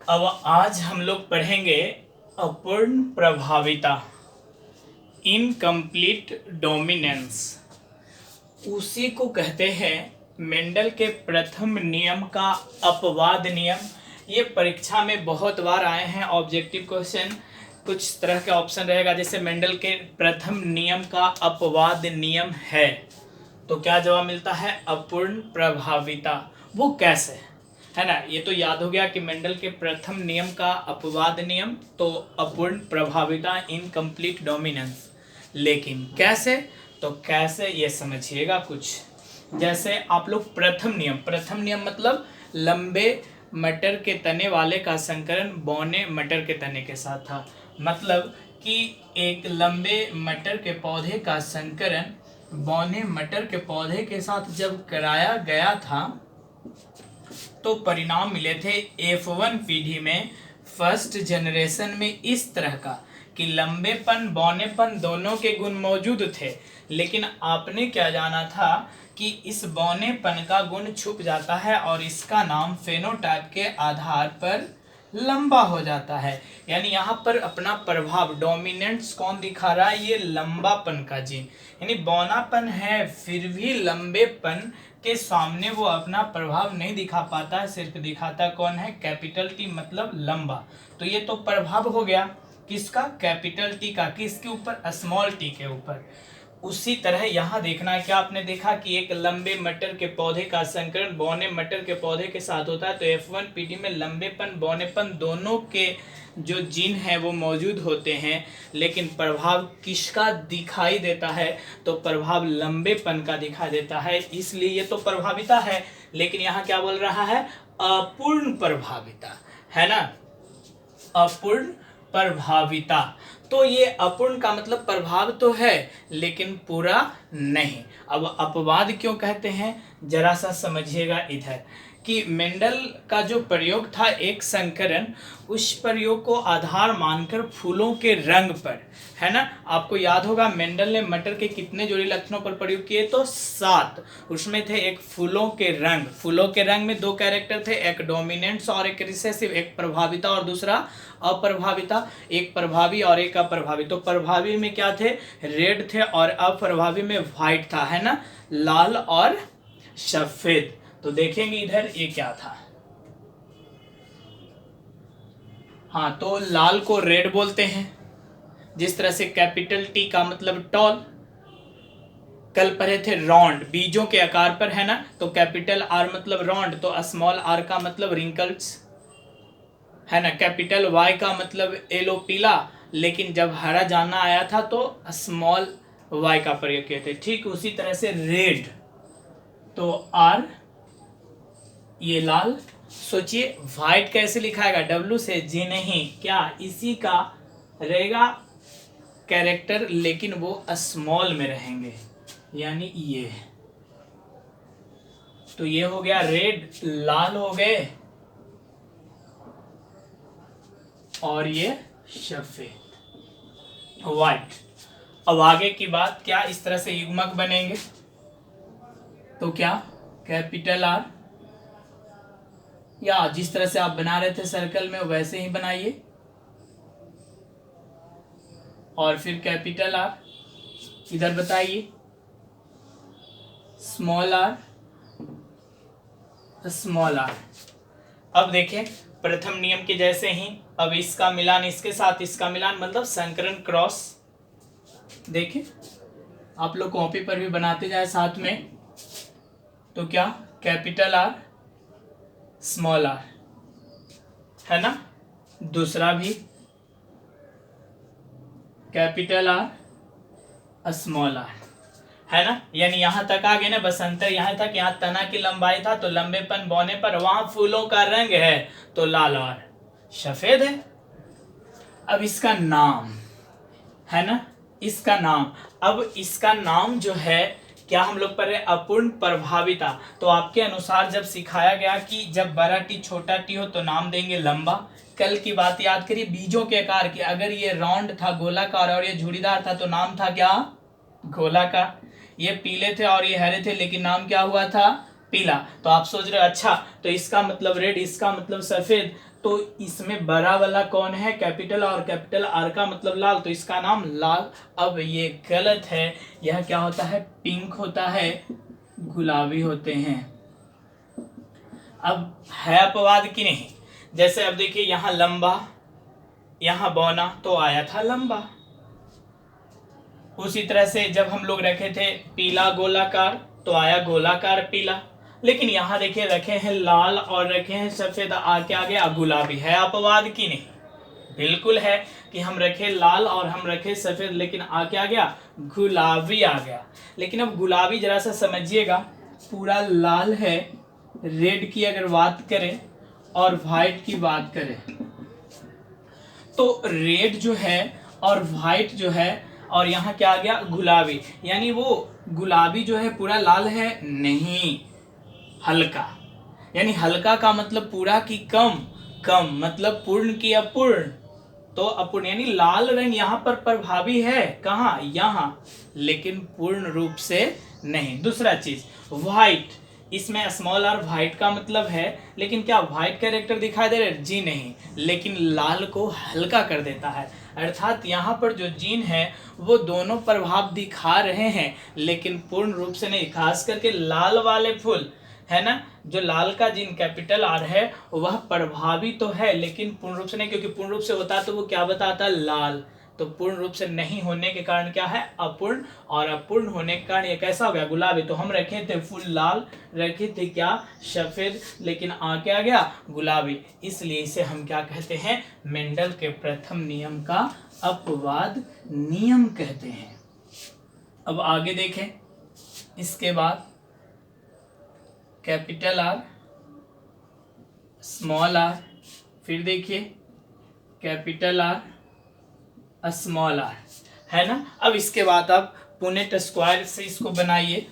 अब आज हम लोग पढ़ेंगे अपूर्ण प्रभाविता, इनकम्प्लीट डोमिनेंस। उसी को कहते हैं मेंडल के प्रथम नियम का अपवाद नियम। ये परीक्षा में बहुत बार आए हैं। ऑब्जेक्टिव क्वेश्चन कुछ तरह के ऑप्शन रहेगा, जैसे मेंडल के प्रथम नियम का अपवाद नियम है, तो क्या जवाब मिलता है? अपूर्ण प्रभाविता। वो कैसे है ना, ये तो याद हो गया कि मेंडल के प्रथम नियम का अपवाद नियम, तो अपूर्ण प्रभाविता, इनकम्प्लीट डोमिनेंस। लेकिन कैसे, तो कैसे ये समझिएगा कुछ। जैसे आप लोग प्रथम नियम मतलब लंबे मटर के तने वाले का संकरण बौने मटर के तने के साथ था। मतलब कि एक लंबे मटर के पौधे का संकरण बौने मटर के पौधे के साथ जब कराया गया था तो परिणाम मिले थे F1 पीढ़ी में, फर्स्ट जनरेशन में, इस तरह का कि लंबेपन बौनेपन दोनों के गुण मौजूद थे, लेकिन आपने क्या जाना था कि इस बौनेपन का गुण छुप जाता है और इसका नाम फेनोटाइप के आधार पर लंबा हो जाता है। यानी यहाँ पर अपना प्रभाव डोमिनेंस कौन दिखा रहा है? ये लंबापन का जीन, यानी बौनापन है फिर भी लंबेपन के सामने वो अपना प्रभाव नहीं दिखा पाता है, सिर्फ दिखाता कौन है? कैपिटल टी, मतलब लंबा। तो ये तो प्रभाव हो गया किसका? कैपिटल टी का। किसके ऊपर? स्मॉल टी के ऊपर। उसी तरह यहाँ देखना है, क्या आपने देखा कि एक लंबे मटर के पौधे का संकरण बौने मटर के पौधे के साथ होता है, तो F1 पीढ़ी में लंबेपन बौनेपन दोनों के जो जीन है वो मौजूद होते हैं, लेकिन प्रभाव किसका दिखाई देता है? तो प्रभाव लंबेपन का दिखाई देता है, इसलिए ये तो प्रभाविता है। लेकिन यहाँ क्या बोल रहा है? अपूर्ण प्रभाविता, है ना, अपूर्ण प्रभाविता। तो ये अपूर्ण का मतलब प्रभाव तो है लेकिन पूरा नहीं। अब अपवाद क्यों कहते हैं, जरा सा समझिएगा इधर, कि मेंडल का जो प्रयोग था एक संकरण, उस प्रयोग को आधार मानकर फूलों के रंग पर, है ना, आपको याद होगा मेंडल ने मटर के कितने जोड़ी लक्षणों पर प्रयोग किए? तो 7। उसमें थे एक फूलों के रंग, फूलों के रंग में 2 कैरेक्टर थे, एक डोमिनेंट्स और एक रिसेसिव, एक प्रभाविता और दूसरा अप्रभाविता, एक प्रभावी और एक अप्रभावी। तो प्रभावी में क्या थे? रेड थे, और अप्रभावी में व्हाइट था, है ना, लाल और सफेद। तो देखेंगे इधर ये क्या था। हाँ, तो लाल को रेड बोलते हैं, जिस तरह से कैपिटल टी का मतलब टॉल, कल पढ़े थे रॉन्ड, बीजों के आकार पर, है ना, तो कैपिटल आर मतलब रॉन्ड, तो स्मॉल आर का मतलब रिंकल्स, है ना, कैपिटल वाई का मतलब येलो पीला, लेकिन जब हरा जानना आया था तो स्मॉल वाई का प्रयोग किए थे। ठीक उसी तरह से रेड, तो आर ये लाल। सोचिए व्हाइट कैसे लिखाएगा? डब्ल्यू से, जी नहीं, क्या इसी का रहेगा कैरेक्टर, लेकिन वो स्मॉल में रहेंगे, यानी ये। तो ये हो गया रेड, लाल हो गए, और ये सफेद, व्हाइट। अब आगे की बात, क्या इस तरह से युग्मक बनेंगे? तो क्या कैपिटल आर, या जिस तरह से आप बना रहे थे सर्कल में वैसे ही बनाइए, और फिर कैपिटल आर, इधर बताइए स्मॉल आर, स्मॉल आर। अब देखें प्रथम नियम के जैसे ही, अब इसका मिलान इसके साथ, इसका मिलान मतलब संकरण क्रॉस। देखें आप लोग कॉपी पर भी बनाते जाए साथ में, तो क्या कैपिटल आर स्मॉल आर, है ना, दूसरा भी कैपिटल आर स्मॉल आर, है ना। यानी यहां तक आ गए ना, बस अंतर यहां तक, यहाँ तना की लंबाई था तो लंबेपन बौने पर, वहां फूलों का रंग है तो लाल और सफेद है। अब इसका नाम, है ना, इसका नाम, अब इसका नाम जो है, क्या हम लोग पढ़ रहे? अपूर्ण प्रभाविता। तो आपके अनुसार जब सिखाया गया कि जब बड़ा टी छोटा टी हो तो नाम देंगे लंबा। कल की बात याद करिए, बीजों के आकार की, अगर ये राउंड था गोलाकार और ये झुड़ीदार था तो नाम था क्या? गोलाकार। ये पीले थे और ये हरे थे, लेकिन नाम क्या हुआ था? पीला। तो आप सोच रहे हो अच्छा तो इसका मतलब रेड, इसका मतलब सफेद, तो इसमें बड़ा वाला कौन है, कैपिटल और कैपिटल आर का मतलब लाल, तो इसका नाम लाल। अब ये गलत है, यह क्या होता है, पिंक होता है, गुलाबी होते हैं। अब है अपवाद कि नहीं, जैसे अब देखिए यहाँ लंबा, यहाँ बौना, तो आया था लंबा। उसी तरह से जब हम लोग रखे थे पीला गोलाकार, तो आया गोलाकार पीला। लेकिन यहाँ देखिए रखे हैं लाल और रखे हैं सफेद, आके आ गया गुलाबी। है अपवाद कि नहीं, बिल्कुल है कि हम रखे लाल और हम रखे सफेद, लेकिन आके आ गया गुलाबी आ गया। लेकिन अब गुलाबी जरा सा समझिएगा, पूरा लाल है, रेड की अगर बात करें और व्हाइट की बात करें, तो रेड जो है और व्हाइट जो है, और यहाँ क्या आ गया गुलाबी, यानी वो गुलाबी जो है पूरा लाल है नहीं, हल्का। यानी हल्का का मतलब पूरा की कम, कम मतलब पूर्ण की अपूर्ण, तो अपूर्ण यानी लाल रंग यहाँ पर प्रभावी है, कहाँ, यहाँ, लेकिन पूर्ण रूप से नहीं। दूसरा चीज व्हाइट, इसमें स्मॉल आर व्हाइट का मतलब है, लेकिन क्या व्हाइट कैरेक्टर दिखाई दे रहे, जी नहीं, लेकिन लाल को हल्का कर देता है। अर्थात यहाँ पर जो जीन है वो दोनों प्रभाव दिखा रहे हैं, लेकिन पूर्ण रूप से नहीं। खास करके लाल वाले फूल है ना, जो लाल का जीन कैपिटल आर है वह प्रभावी तो है, लेकिन पूर्ण रूप से नहीं, क्योंकि पूर्ण रूप से होता तो वो क्या बताता, लाल। तो पूर्ण रूप से नहीं होने के कारण क्या है, अपूर्ण, और अपूर्ण होने के कारण ये कैसा हो गया, गुलाबी। तो हम रखे थे फूल लाल, रखे थे क्या, सफेद, लेकिन आगे आ गया गुलाबी, इसलिए इसे हम क्या कहते हैं, मेंडल के प्रथम नियम का अपवाद नियम कहते हैं। अब आगे देखें, इसके बाद कैपिटल आर, स्मॉल आर, फिर देखिए कैपिटल आर, स्मॉल आर, है ना। अब इसके बाद आप पुनेट स्क्वायर से इसको बनाइए,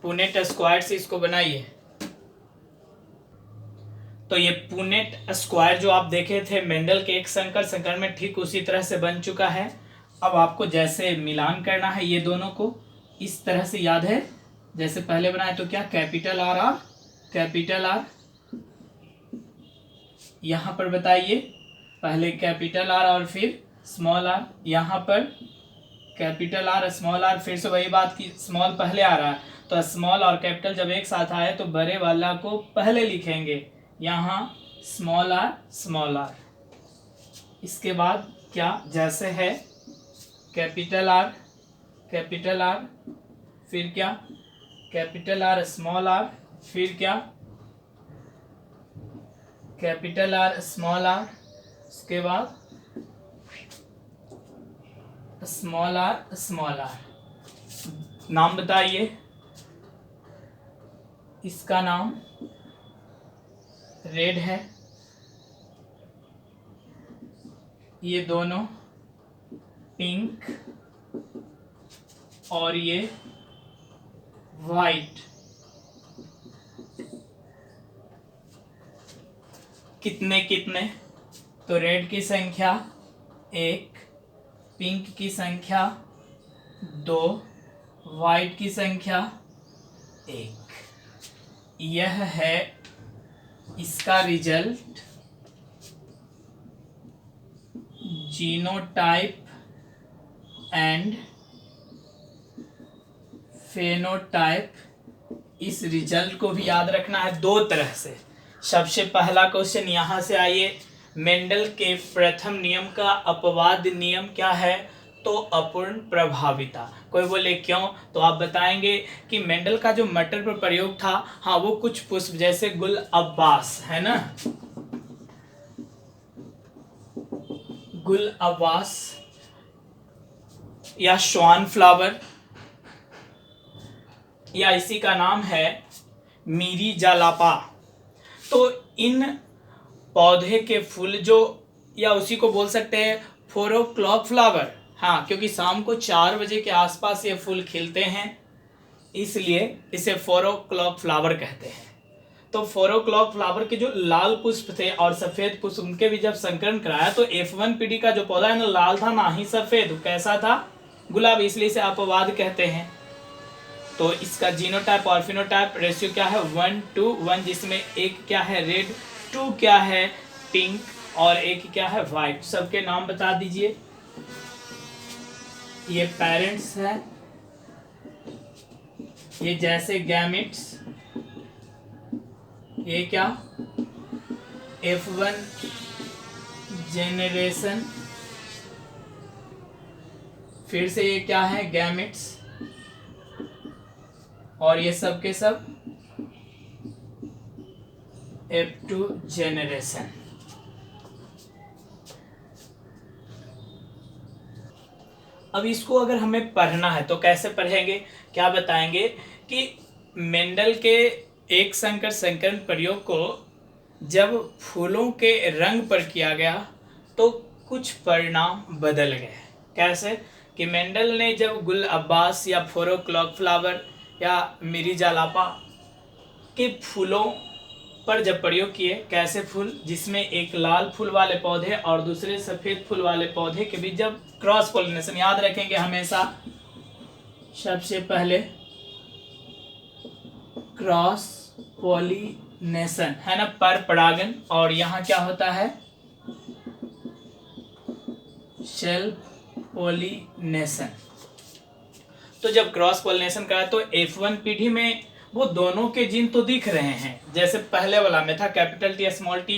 पुनेट स्क्वायर से इसको बनाइए। तो ये पुनेट स्क्वायर जो आप देखे थे मेंडल के एक संकर में, ठीक उसी तरह से बन चुका है। अब आपको जैसे मिलान करना है ये दोनों को, इस तरह से याद है जैसे पहले बनाए, तो क्या कैपिटल आर और कैपिटल आर, यहां पर बताइए पहले कैपिटल आर और फिर स्मॉल आर, यहाँ पर कैपिटल आर स्मॉल आर, फिर से वही बात की स्मॉल पहले आ रहा है, तो स्मॉल और कैपिटल जब एक साथ आए तो बड़े वाला को पहले लिखेंगे, यहाँ स्मॉल आर। इसके बाद क्या, जैसे है कैपिटल आर, फिर क्या कैपिटल आर स्मॉल आर, फिर क्या कैपिटल आर स्मॉल आर, उसके बाद स्मॉल आर। नाम बताइए, इसका नाम रेड है, ये दोनों पिंक, और ये वाइट। कितने कितने, तो रेड की संख्या 1, पिंक की संख्या 2, वाइट की संख्या 1। यह है इसका रिजल्ट, जीनोटाइप एंड फेनोटाइप। इस रिजल्ट को भी याद रखना है दो तरह से। सबसे पहला क्वेश्चन यहाँ से आइए, मेंडल के प्रथम नियम का अपवाद नियम क्या है, तो अपूर्ण प्रभाविता। कोई बोले क्यों, तो आप बताएंगे कि मेंडल का जो मटर पर प्रयोग था, हाँ वो कुछ पुष्प जैसे गुल अब्बास है ना, गुल अब्बास या श्वान फ्लावर, या इसी का नाम है मीरी जालापा। तो इन पौधे के फूल जो, या उसी को बोल सकते हैं 4 o'clock फ्लावर, हाँ क्योंकि शाम को 4 बजे के आसपास ये फूल खिलते हैं, इसलिए इसे 4 o'clock फ्लावर कहते हैं। तो 4 o'clock फ्लावर के जो लाल पुष्प थे और सफेद पुष्प, उनके भी जब संकरण कराया तो F1PD का जो पौधा है ना, लाल था ना ही सफेद, कैसा था, गुलाबी, इसलिए इसे अपवाद कहते हैं। तो इसका जीनोटाइप और फिनोटाइप रेशियो क्या है 1:1, जिसमें एक क्या है रेड, 2 क्या है पिंक और एक क्या है वाइट। सबके नाम बता दीजिए। ये पेरेंट्स है, ये जैसे गैमेट्स, ये क्या F1 जेनरेशन, फिर से ये क्या है गैमेट्स, और ये सब के सब F2 जेनरेशन। अब इसको अगर हमें पढ़ना है तो कैसे पढ़ेंगे, क्या बताएंगे कि मेंडल के एक संकर संकरण प्रयोग को जब फूलों के रंग पर किया गया तो कुछ परिणाम बदल गए। कैसे कि मेंडल ने जब गुल अब्बास या फोरो क्लॉक फ्लावर या मिरीजालापा के फूलों पर जब प्रयोग किए, कैसे फूल जिसमें एक लाल फूल वाले पौधे और दूसरे सफेद फूल वाले पौधे के बीच जब क्रॉस पॉलिनेशन, याद रखेंगे हमेशा सबसे पहले क्रॉस पॉलिनेशन है ना, पर परागन, और यहाँ क्या होता है सेल्फ पॉलिनेशन। तो जब क्रॉस पॉलिनेशन करा तो F1 पीढ़ी में वो दोनों के जीन तो दिख रहे हैं, जैसे पहले वाला में था कैपिटल T स्मॉल t,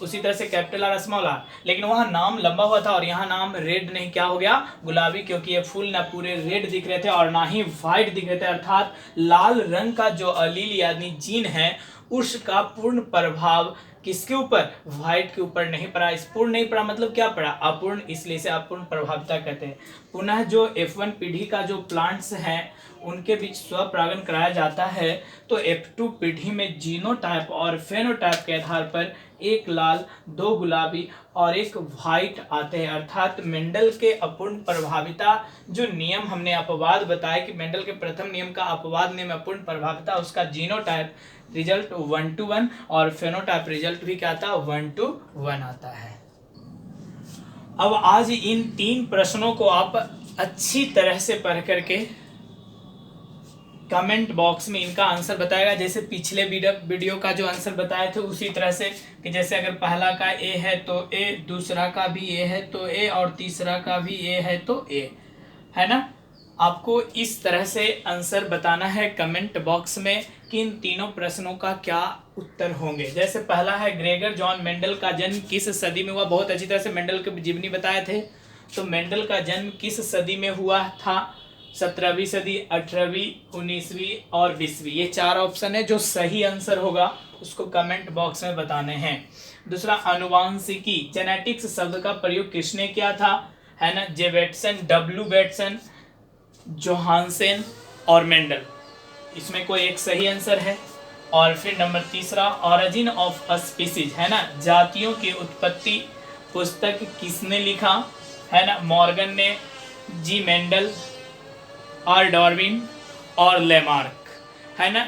उसी तरह से कैपिटल R स्मॉल r, लेकिन वहाँ नाम लंबा हुआ था और यहाँ नाम रेड नहीं क्या हो गया गुलाबी, क्योंकि ये फूल ना पूरे रेड दिख रहे थे और ना ही वाइट दिख रहे थे, अर्थात लाल रंग का जो अलील यानी जीन है उसका पूर्ण प्रभाव किसके ऊपर, व्हाइट के ऊपर नहीं पड़ा। इस पूर्ण नहीं पड़ा मतलब क्या पड़ा, अपूर्ण, इसलिए से अपूर्ण प्रभाविता कहते हैं। पुनः जो F1 पीढ़ी का जो प्लांट्स हैं उनके बीच स्वपरागन कराया जाता है तो F2 पीढ़ी में जीनोटाइप और फेनोटाइप के आधार पर एक लाल, 2 गुलाबी और एक व्हाइट आते हैं। अर्थात मेंडल के अपूर्ण प्रभाविता जो नियम हमने अपवाद बताया कि मेंडल के प्रथम नियम का अपवाद नियम अपूर्ण प्रभाविता, उसका जीनोटाइप रिजल्ट 1:1 और फेनोटाइप रिजल्ट भी क्या आता है 1:1 आता है। अब आज इन 3 प्रश्नों को आप अच्छी तरह से पढ़ करके कमेंट बॉक्स में इनका आंसर बताएगा, जैसे पिछले वीडियो का जो आंसर बताए थे उसी तरह से, कि जैसे अगर पहला का ए है तो ए, दूसरा का भी ए है तो ए, और तीसरा का भी ए है तो ए, है ना। आपको इस तरह से आंसर बताना है कमेंट बॉक्स में कि इन तीनों प्रश्नों का क्या उत्तर होंगे। जैसे पहला है ग्रेगर जॉन मेंडल का जन्म किस सदी में हुआ, बहुत अच्छी तरह से मेंडल के जीवनी बताए थे। तो मेंडल का जन्म किस सदी में हुआ था, 17वीं सदी, 18वीं, 19वीं और 20वीं। ये 4 ऑप्शन है, जो सही आंसर होगा उसको कमेंट बॉक्स में बताने हैं। दूसरा अनुवांशिकी, जेनेटिक्स शब्द का प्रयोग किसने किया था, है ना, जे वेटसन, डब्ल्यू वेटसन, जोहानसेन और मेंडल। इसमें कोई एक सही आंसर है। और फिर नंबर तीसरा ऑरिजिन ऑफ अ स्पीसीज, है ना, जातियों की उत्पत्ति पुस्तक किसने लिखा, है ना, मॉर्गन ने, जी मेंडल, आर डार्विन और लेमार्क, है ना।